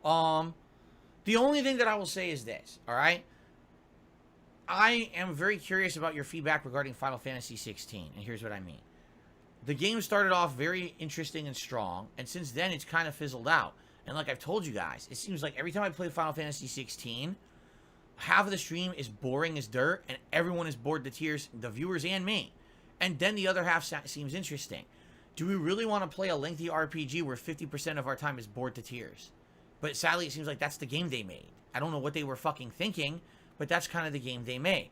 The only thing that I will say is this, all right? I am very curious about your feedback regarding Final Fantasy 16, and here's what I mean. The game started off very interesting and strong, and since then it's kind of fizzled out. And like I've told you guys, it seems like every time I play Final Fantasy 16, half of the stream is boring as dirt, and everyone is bored to tears, the viewers and me. And then the other half seems interesting. Do we really want to play a lengthy RPG where 50% of our time is bored to tears? But sadly, it seems like that's the game they made. I don't know what they were fucking thinking, but that's kind of the game they made.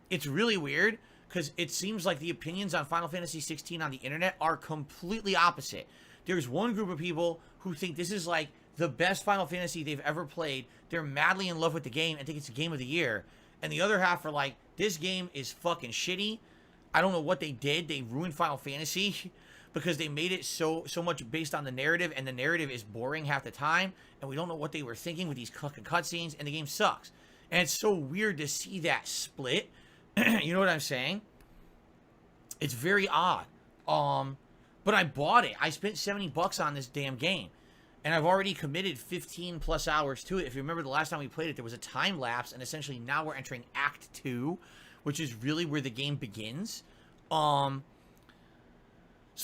It's really weird, because it seems like the opinions on Final Fantasy 16 on the internet are completely opposite. There's one group of people who think this is like the best Final Fantasy they've ever played. They're madly in love with the game and think it's a game of the year. And the other half are like, this game is fucking shitty. I don't know what they did. They ruined Final Fantasy because they made it so much based on the narrative, and the narrative is boring half the time, and we don't know what they were thinking with these fucking cutscenes, and the game sucks. And it's so weird to see that split. You know what I'm saying? It's very odd. But I bought it. I spent $70 on this damn game. And I've already committed 15 plus hours to it. If you remember the last time we played it, there was a time lapse, and essentially now we're entering Act 2, which is really where the game begins. So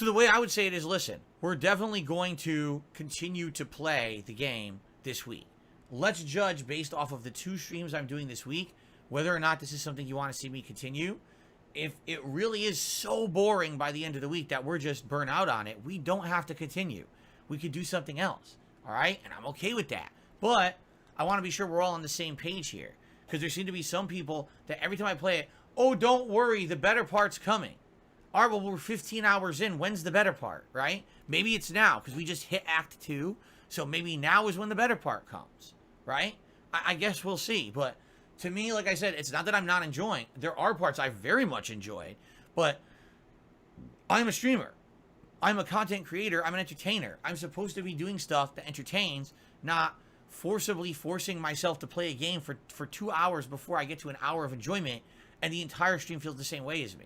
the way I would say it is, listen, we're definitely going to continue to play the game this week. Let's judge based off of the 2 streams I'm doing this week, whether or not this is something you want to see me continue. If it really is so boring by the end of the week that we're just burnt out on it, we don't have to continue. We could do something else, all right? And I'm okay with that. But I want to be sure we're all on the same page here, because there seem to be some people that every time I play it, oh, don't worry, the better part's coming. All right, well, we're 15 hours in. When's the better part, right? Maybe it's now, because we just hit Act 2, so maybe now is when the better part comes, right? I guess we'll see, but to me, like I said, it's not that I'm not enjoying. There are parts I very much enjoyed, but I'm a streamer. I'm a content creator. I'm an entertainer. I'm supposed to be doing stuff that entertains, not forcibly forcing myself to play a game for 2 hours before I get to an hour of enjoyment, and the entire stream feels the same way as me.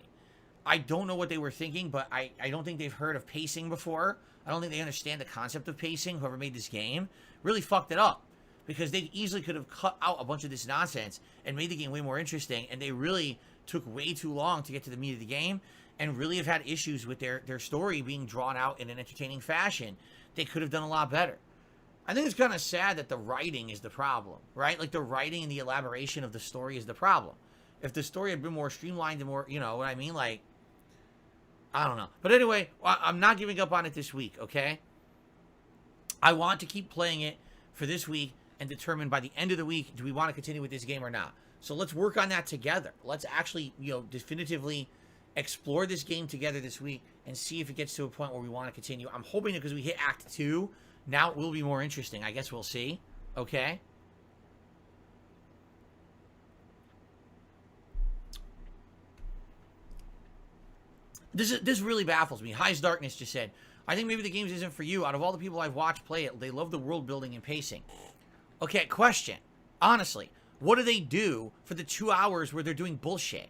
I don't know what they were thinking, but I don't think they've heard of pacing before. I don't think they understand the concept of pacing. Whoever made this game really fucked it up, because they easily could have cut out a bunch of this nonsense and made the game way more interesting, and they really took way too long to get to the meat of the game, and really have had issues with their story being drawn out in an entertaining fashion. They could have done a lot better. I think it's kind of sad that the writing is the problem, right? Like, the writing and the elaboration of the story is the problem. If the story had been more streamlined and more, you know what I mean? Like, I don't know. But anyway, I'm not giving up on it this week, okay? I want to keep playing it for this week and determine by the end of the week, do we want to continue with this game or not? So let's work on that together. Let's actually, definitively explore this game together this week and see if it gets to a point where we want to continue. I'm hoping that because we hit Act 2, now it will be more interesting. I guess we'll see. Okay? This really baffles me. High's Darkness just said, I think maybe the game isn't for you. Out of all the people I've watched play it, they love the world building and pacing. Okay, question. Honestly, what do they do for the 2 hours where they're doing bullshit?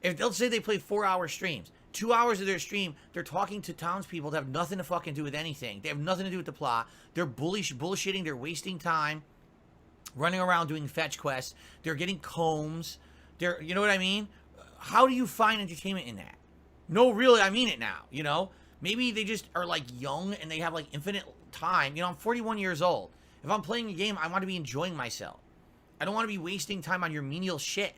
If they'll say they play 4-hour streams, 2 hours of their stream, they're talking to townspeople that have nothing to fucking do with anything. They have nothing to do with the plot. They're bullshitting. They're wasting time, running around doing fetch quests. They're getting combs. You know what I mean? How do you find entertainment in that? No, really, I mean it now, Maybe they just are, like, young and they have, like, infinite time. I'm 41 years old. If I'm playing a game, I want to be enjoying myself. I don't want to be wasting time on your menial shit,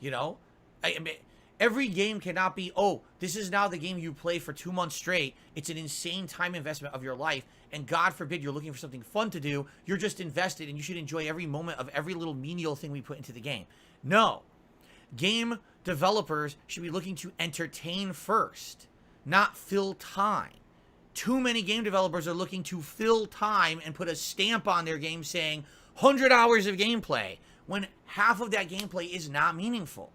I mean, every game cannot be, oh, this is now the game you play for 2 months straight. It's an insane time investment of your life, and God forbid you're looking for something fun to do. You're just invested, and you should enjoy every moment of every little menial thing we put into the game. No. Game developers should be looking to entertain first, not fill time. Too many game developers are looking to fill time and put a stamp on their game saying 100 hours of gameplay, when half of that gameplay is not meaningful.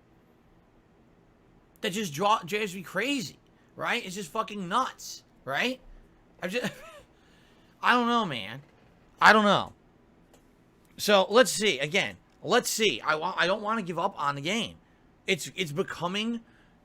That just drives me crazy, right? It's just fucking nuts, right? I don't know, man. I don't know. So let's see. Again, let's see. I don't want to give up on the game. It's becoming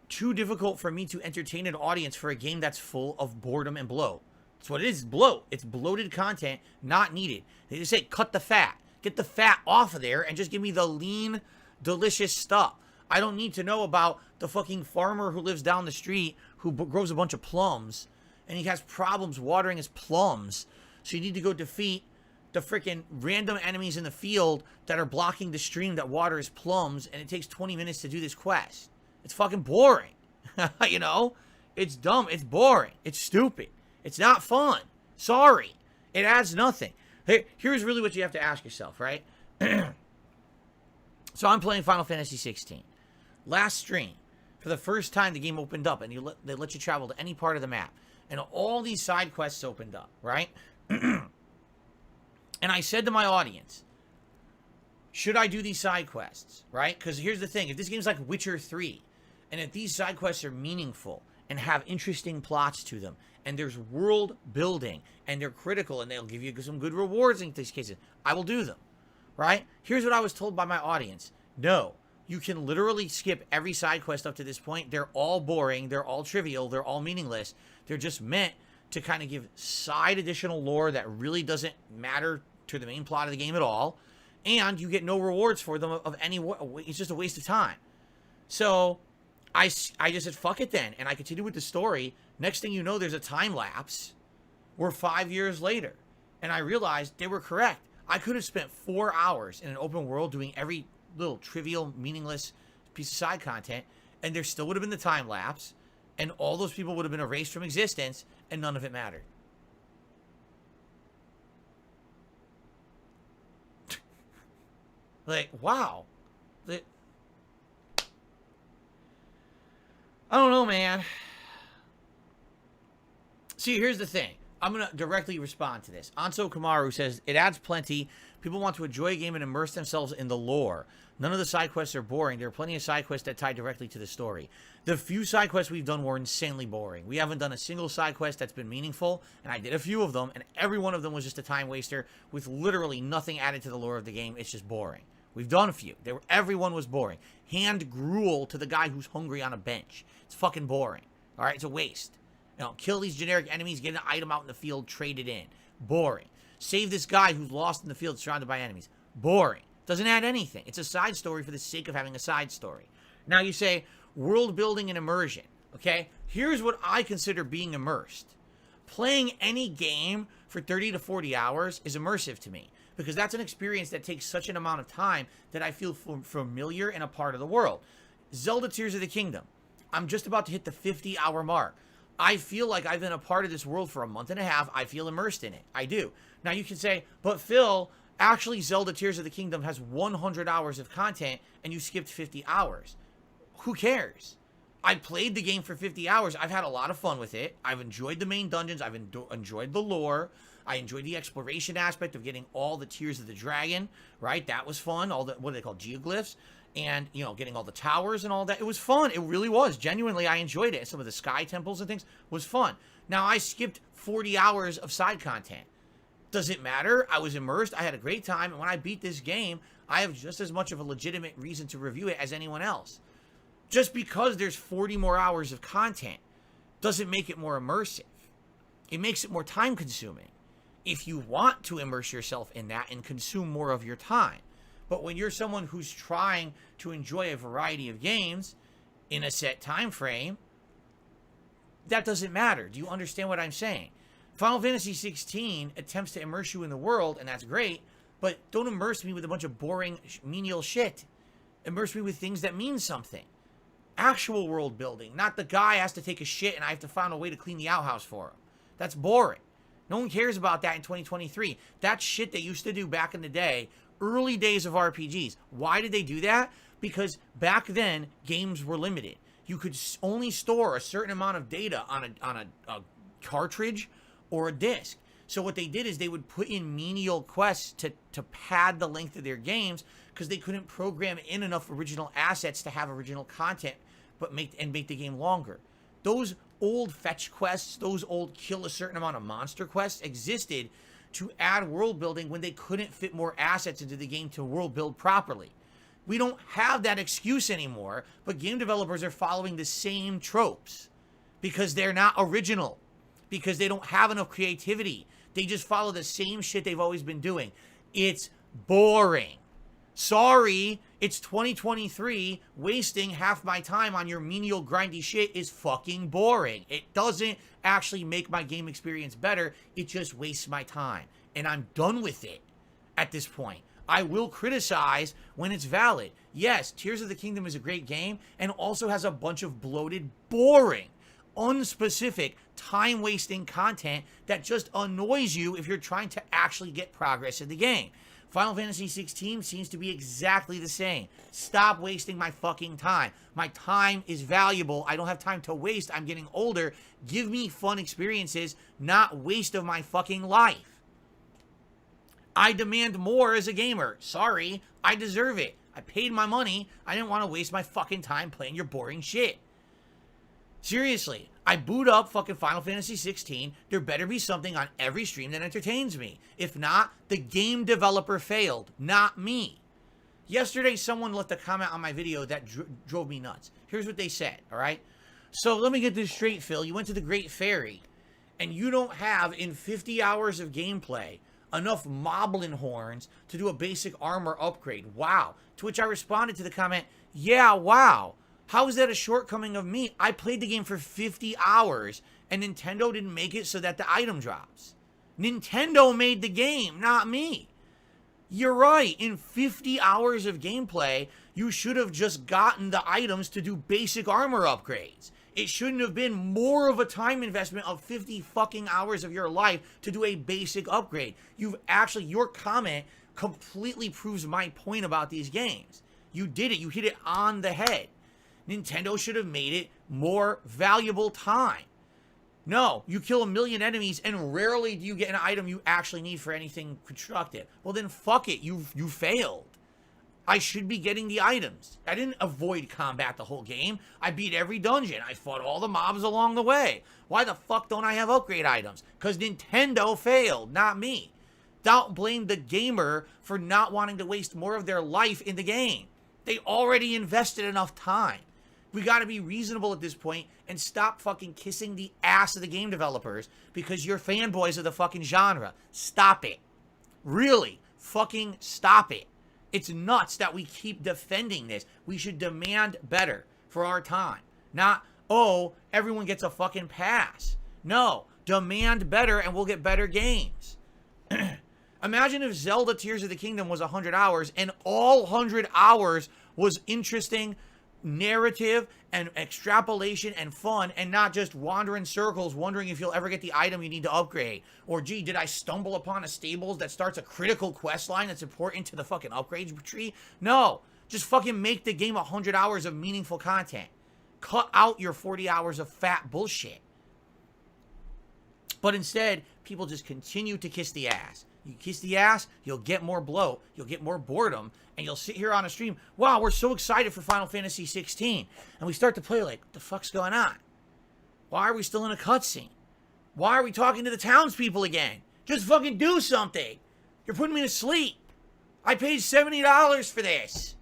too difficult for me to entertain an audience for a game that's full of boredom and bloat. That's what it is. It's bloat. It's bloated content, not needed. They just say, cut the fat. Get the fat off of there and just give me the lean, delicious stuff. I don't need to know about the fucking farmer who lives down the street who grows a bunch of plums and he has problems watering his plums. So you need to go defeat the freaking random enemies in the field that are blocking the stream that waters plums, and it takes 20 minutes to do this quest. It's fucking boring. You know? It's dumb. It's boring. It's stupid. It's not fun. Sorry. It adds nothing. Hey, here's really what you have to ask yourself, right? So I'm playing Final Fantasy 16. Last stream, for the first time the game opened up, and they let you travel to any part of the map. And all these side quests opened up, right? And I said to my audience, should I do these side quests, right? Because here's the thing. If this game's like Witcher 3, and if these side quests are meaningful and have interesting plots to them, and there's world building, and they're critical, and they'll give you some good rewards in these cases, I will do them, right? Here's what I was told by my audience. No, you can literally skip every side quest up to this point. They're all boring. They're all trivial. They're all meaningless. They're just meant to kind of give side additional lore that really doesn't matter to the main plot of the game at all. And you get no rewards for them of any way. It's just a waste of time. So I just said, fuck it then. And I continued with the story. Next thing you know, there's a time lapse. We're 5 years later. And I realized they were correct. I could have spent 4 hours in an open world doing every little trivial, meaningless piece of side content. And there still would have been the time lapse. And all those people would have been erased from existence. And none of it mattered. Like, wow. I don't know, man. See, here's the thing. I'm going to directly respond to this. Anso Kamaru says, it adds plenty. People want to enjoy a game and immerse themselves in the lore. None of the side quests are boring. There are plenty of side quests that tie directly to the story. The few side quests we've done were insanely boring. We haven't done a single side quest that's been meaningful, and I did a few of them, and every one of them was just a time waster with literally nothing added to the lore of the game. It's just boring. We've done a few. Everyone was boring. Hand gruel to the guy who's hungry on a bench. It's fucking boring. All right? It's a waste. You know, kill these generic enemies, get an item out in the field, trade it in. Boring. Save this guy who's lost in the field surrounded by enemies. Boring. Doesn't add anything. It's a side story for the sake of having a side story. Now you say, world building and immersion. Okay? Here's what I consider being immersed. Playing any game for 30 to 40 hours is immersive to me. Because that's an experience that takes such an amount of time that I feel familiar in a part of the world. Zelda Tears of the Kingdom. I'm just about to hit the 50-hour mark. I feel like I've been a part of this world for a month and a half. I feel immersed in it. I do. Now you can say, but Phil, actually Zelda Tears of the Kingdom has 100 hours of content and you skipped 50 hours. Who cares? I played the game for 50 hours. I've had a lot of fun with it. I've enjoyed the main dungeons. I've enjoyed the lore. I enjoyed the exploration aspect of getting all the Tears of the Dragon, right? That was fun. All the, what are they called? Geoglyphs. And, you know, getting all the towers and all that. It was fun. It really was. Genuinely, I enjoyed it. Some of the sky temples and things was fun. Now, I skipped 40 hours of side content. Does it matter? I was immersed. I had a great time. And when I beat this game, I have just as much of a legitimate reason to review it as anyone else. Just because there's 40 more hours of content doesn't make it more immersive. It makes it more time consuming. If you want to immerse yourself in that and consume more of your time. But when you're someone who's trying to enjoy a variety of games in a set time frame, that doesn't matter. Do you understand what I'm saying? Final Fantasy 16 attempts to immerse you in the world, and that's great, but don't immerse me with a bunch of boring, menial shit. Immerse me with things that mean something. Actual world building, not the guy has to take a shit and I have to find a way to clean the outhouse for him. That's boring. No one cares about that in 2023. That's shit they used to do back in the day, early days of RPGs. Why did they do that? Because back then, games were limited. You could only store a certain amount of data on a cartridge or a disc. So what they did is they would put in menial quests to pad the length of their games because they couldn't program in enough original assets to have original content but make the game longer. Those old fetch quests, those old kill a certain amount of monster quests existed to add world building when they couldn't fit more assets into the game to world build properly. We don't have that excuse anymore, but game developers are following the same tropes because they're not original. because they don't have enough creativity. They just follow the same shit they've always been doing. It's boring. Sorry, it's 2023. Wasting half my time on your menial grindy shit is fucking boring. It doesn't actually make my game experience better. It just wastes my time. And I'm done with it at this point. I will criticize when it's valid. Yes, Tears of the Kingdom is a great game and also has a bunch of bloated, boring, unspecific, time-wasting content that just annoys you if you're trying to actually get progress in the game. Final Fantasy 16 seems to be exactly the same. Stop wasting my fucking time. My time is valuable. I don't have time to waste. I'm getting older. Give me fun experiences, not waste of my fucking life. I demand more as a gamer. Sorry, I deserve it. I paid my money. I didn't want to waste my fucking time playing your boring shit. Seriously, I boot up fucking Final Fantasy 16. There better be something on every stream that entertains me. If not, the game developer failed, not me. Yesterday, someone left a comment on my video that drove me nuts. Here's what they said, all right? So let me get this straight, Phil. You went to the Great Fairy, and you don't have, in 50 hours of gameplay, enough moblin horns to do a basic armor upgrade. Wow. To which I responded to the comment, yeah, wow. How is that a shortcoming of me? I played the game for 50 hours and Nintendo didn't make it so that the item drops. Nintendo made the game, not me. You're right. In 50 hours of gameplay, you should have just gotten the items to do basic armor upgrades. It shouldn't have been more of a time investment of 50 fucking hours of your life to do a basic upgrade. Your comment completely proves my point about these games. You did it. You hit it on the head. Nintendo should have made it more valuable time. No, you kill 1 million enemies and rarely do you get an item you actually need for anything constructive. Well then fuck it, you failed. I should be getting the items. I didn't avoid combat the whole game. I beat every dungeon. I fought all the mobs along the way. Why the fuck don't I have upgrade items? Because Nintendo failed, not me. Don't blame the gamer for not wanting to waste more of their life in the game. They already invested enough time. We got to be reasonable at this point and stop fucking kissing the ass of the game developers because you're fanboys of the fucking genre. Stop it. Really, fucking stop it. It's nuts that we keep defending this. We should demand better for our time. Not, oh, everyone gets a fucking pass. No, demand better and we'll get better games. Imagine if Zelda Tears of the Kingdom was 100 hours and all 100 hours was interesting narrative and extrapolation and fun and not just wander in circles wondering if you'll ever get the item you need to upgrade. Or, gee, did I stumble upon a stables that starts a critical quest line that's important to the fucking upgrades tree? No. Just fucking make the game 100 hours of meaningful content. Cut out your 40 hours of fat bullshit. But instead, people just continue to kiss the ass. You kiss the ass, you'll get more bloat, you'll get more boredom, and you'll sit here on a stream, wow, we're so excited for Final Fantasy 16. And we start to play like, what the fuck's going on? Why are we still in a cutscene? Why are we talking to the townspeople again? Just fucking do something. You're putting me to sleep. I paid $70 for this.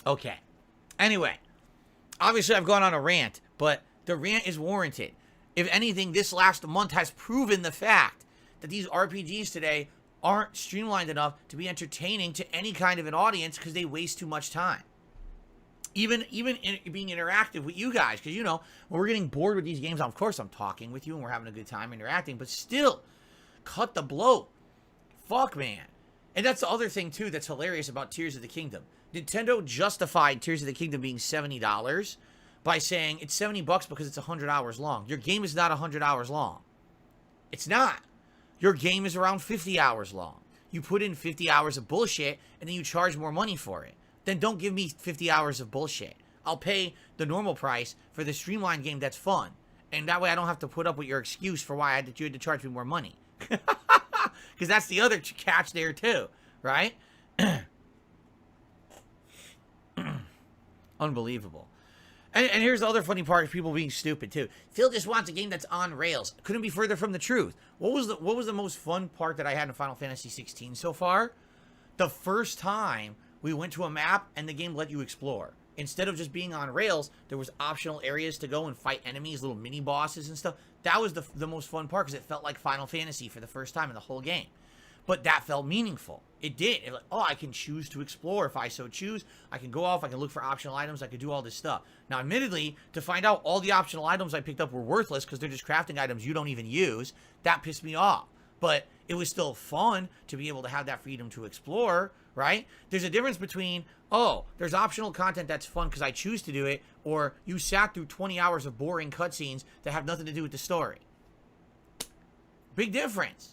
Okay. Anyway, obviously I've gone on a rant, but the rant is warranted. If anything, this last month has proven the fact that these RPGs today aren't streamlined enough to be entertaining to any kind of an audience because they waste too much time. Even being interactive with you guys, because, you know, when we're getting bored with these games, of course I'm talking with you and we're having a good time interacting, but still, cut the bloat. Fuck, man. And that's the other thing, too, that's hilarious about Tears of the Kingdom. Nintendo justified Tears of the Kingdom being $70 by saying it's $70 because it's 100 hours long. Your game is not 100 hours long. It's not. Your game is around 50 hours long. You put in 50 hours of bullshit and then you charge more money for it. Then don't give me 50 hours of bullshit. I'll pay the normal price for the streamlined game that's fun. And that way I don't have to put up with your excuse for why you had to charge me more money. Because that's the other catch there too, right? Unbelievable. And here's the other funny part of people being stupid too. Phil just wants a game that's on rails. Couldn't be further from the truth. What was the most fun part that I had in Final Fantasy 16 so far? The first time we went to a map and the game let you explore. Instead of just being on rails, there was optional areas to go and fight enemies, little mini bosses and stuff. That was the most fun part because it felt like Final Fantasy for the first time in the whole game. But that felt meaningful. It did. It like, oh, I can choose to explore if I so choose. I can go off. I can look for optional items. I can do all this stuff. Now, admittedly, to find out all the optional items I picked up were worthless because they're just crafting items you don't even use, that pissed me off. But it was still fun to be able to have that freedom to explore, right? There's a difference between, oh, there's optional content that's fun because I choose to do it, or you sat through 20 hours of boring cutscenes that have nothing to do with the story. Big difference.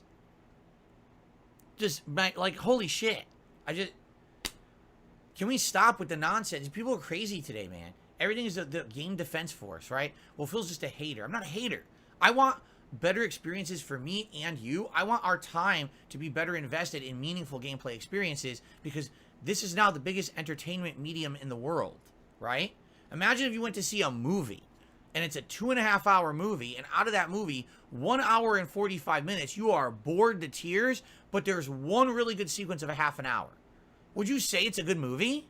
Just, like, holy shit. Can we stop with the nonsense? People are crazy today, man. Everything is the game defense force, right? Well, Phil's just a hater. I'm not a hater. I want better experiences for me and you. I want our time to be better invested in meaningful gameplay experiences because this is now the biggest entertainment medium in the world, right? Imagine if you went to see a movie and it's a 2.5 hour movie, and out of that movie, 1 hour and 45 minutes, you are bored to tears, but there's one really good sequence of a half an hour. Would you say it's a good movie?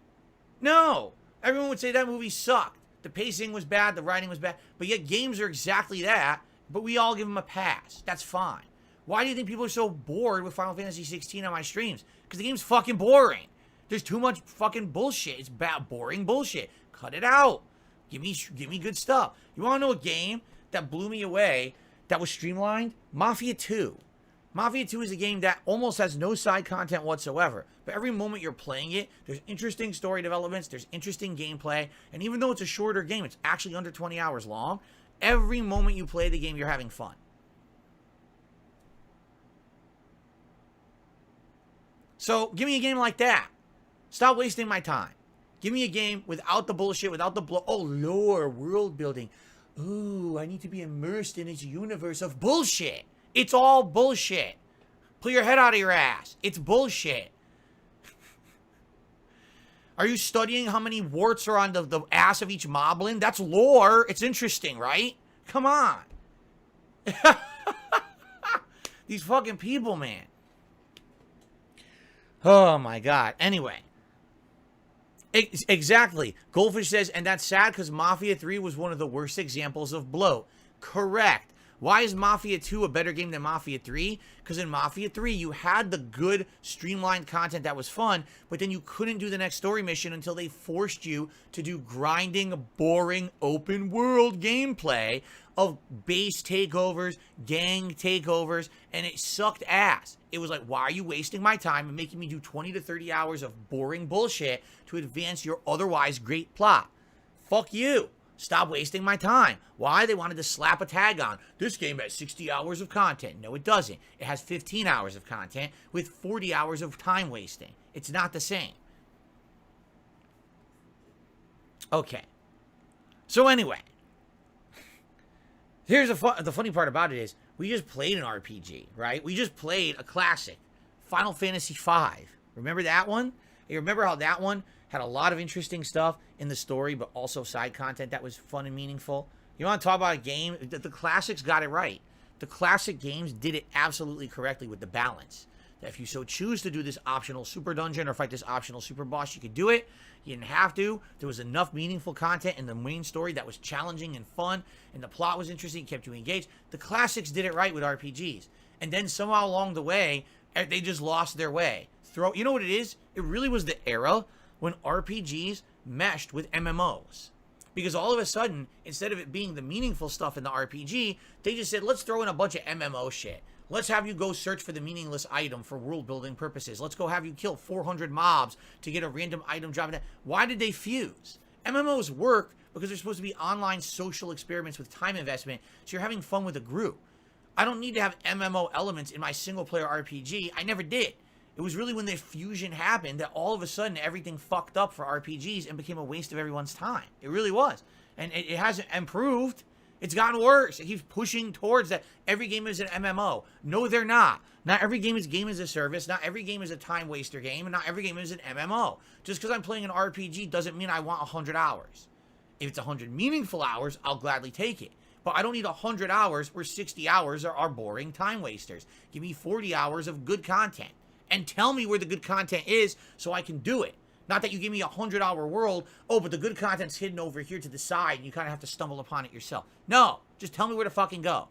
No. Everyone would say that movie sucked. The pacing was bad, the writing was bad, but yet games are exactly that, but we all give them a pass. That's fine. Why do you think people are so bored with Final Fantasy 16 on my streams? Because the game's fucking boring. There's too much fucking bullshit. It's bad, boring bullshit. Cut it out. Give me good stuff. You want to know a game that blew me away that was streamlined? Mafia 2. Mafia 2 is a game that almost has no side content whatsoever. But every moment you're playing it, there's interesting story developments, there's interesting gameplay, and even though it's a shorter game, it's actually under 20 hours long, every moment you play the game, you're having fun. So, give me a game like that. Stop wasting my time. Give me a game without the bullshit, without the lore, world building. Ooh, I need to be immersed in its universe of bullshit. It's all bullshit. Pull your head out of your ass. It's bullshit. Are you studying how many warts are on the ass of each moblin? That's lore. It's interesting, right? Come on. These fucking people, man. Oh, my God. Anyway. Exactly. Goldfish says, and that's sad because Mafia 3 was one of the worst examples of bloat. Correct. Why is Mafia 2 a better game than Mafia 3? Because in Mafia 3, you had the good, streamlined content that was fun, but then you couldn't do the next story mission until they forced you to do grinding, boring, open world gameplay of base takeovers, gang takeovers, and it sucked ass. It was like, why are you wasting my time and making me do 20 to 30 hours of boring bullshit to advance your otherwise great plot? Fuck you. Stop wasting my time. Why? They wanted to slap a tag on. This game has 60 hours of content. No, it doesn't. It has 15 hours of content with 40 hours of time wasting. It's not the same. Okay. So anyway. Here's the funny part about it is, we just played an RPG, right? We just played a classic, Final Fantasy V. Remember that one? You remember how that one had a lot of interesting stuff in the story, but also side content that was fun and meaningful? You want to talk about a game? The classics got it right. The classic games did it absolutely correctly with the balance. That if you so choose to do this optional super dungeon or fight this optional super boss, you could do it. You didn't have to. There was enough meaningful content in the main story that was challenging and fun, and the plot was interesting, kept you engaged. The classics did it right with RPGs. And then somehow along the way, they just lost their way. You know what it is? It really was the era when RPGs meshed with MMOs. Because all of a sudden, instead of it being the meaningful stuff in the RPG, they just said, let's throw in a bunch of MMO shit. Let's have you go search for the meaningless item for world building purposes. Let's go have you kill 400 mobs to get a random item drop. Why did they fuse? MMOs work because they're supposed to be online social experiments with time investment, so you're having fun with a group. I don't need to have MMO elements in my single player RPG. I never did. It was really when the fusion happened that all of a sudden everything fucked up for RPGs and became a waste of everyone's time. It really was. And it hasn't improved. It's gotten worse. It keeps pushing towards that every game is an MMO. No, they're not. Not every game is game as a service. Not every game is a time waster game. And not every game is an MMO. Just because I'm playing an RPG doesn't mean I want 100 hours. If it's 100 meaningful hours, I'll gladly take it. But I don't need 100 hours where 60 hours are boring time wasters. Give me 40 hours of good content. and tell me where the good content is so I can do it. Not that you give me a 100-hour world, oh, but the good content's hidden over here to the side, and you kind of have to stumble upon it yourself. No, just tell me where to fucking go.